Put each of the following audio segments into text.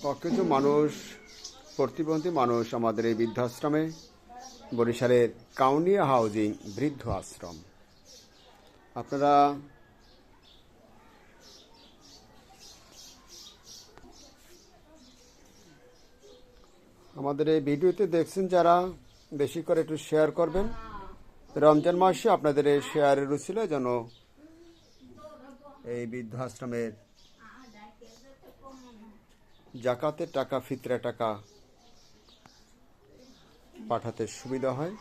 কিছু মানুষ, প্রতিবন্ধী মানুষ আমাদের এই বৃদ্ধাশ্রমে, বরিশালের কাউনিয়া হাউজিং বৃদ্ধ আশ্রম। আপনারা আমাদের এই ভিডিওতে দেখছেন যারা, বেশি করে একটু শেয়ার করবেন। রমজান মাসে আপনাদের এই শেয়ারের উছিলায় যেন এই বৃদ্ধাশ্রমের জাকাতের টাকা, ফিতরা টাকা পাঠাতে সুবিধা হয়।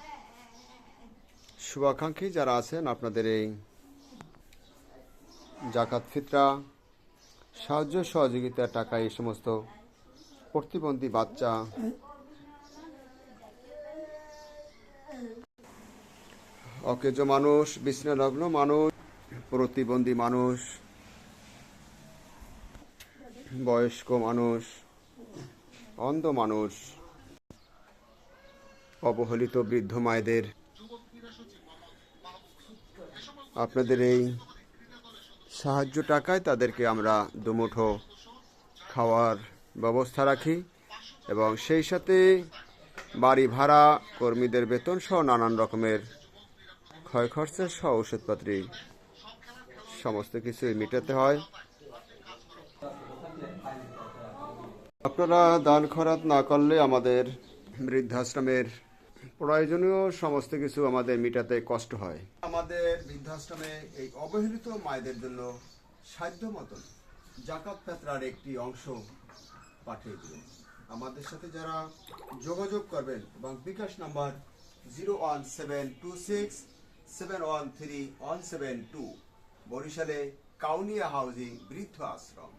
শুভাকাঙ্ক্ষী যারা আছেন, আপনাদের এই জাকাত, ফিতরা, সাহায্য সহযোগিতার টাকা এই সমস্ত প্রতিবন্ধী বাচ্চা, অকেজ মানুষ, বিছানালগ্ন মানুষ, প্রতিবন্ধী মানুষ, বয়স্ক মানুষ, অন্ধ মানুষ, অবহেলিত বৃদ্ধ মায়েদের আপনাদের এই সাহায্য টাকায় তাদেরকে আমরা দুমুঠো খাওয়ার ব্যবস্থা রাখি এবং সেই সাথে বাড়ি ভাড়া, কর্মীদের বেতন সহ নানান রকমের ক্ষয় খরচা সহ ওষুধপত্র সমস্ত কিছুই মেটাতে হয়। আপনারা দান খরাত না করলে আমাদের বৃদ্ধাশ্রমের প্রয়োজনীয় সমস্ত কিছু আমাদের মেটাতে কষ্ট হয়। আমাদের বৃদ্ধাশ্রমে এই অবহেলিত মায়েদের জন্য সাধ্য মতন জাকাত ফিতরার একটি অংশ পাঠিয়ে দিন। আমাদের সাথে যারা যোগাযোগ করবেন এবং বিকাশ নাম্বার 01726713172, বরিশালে কাউনিয়া হাউজিং বৃদ্ধ আশ্রম।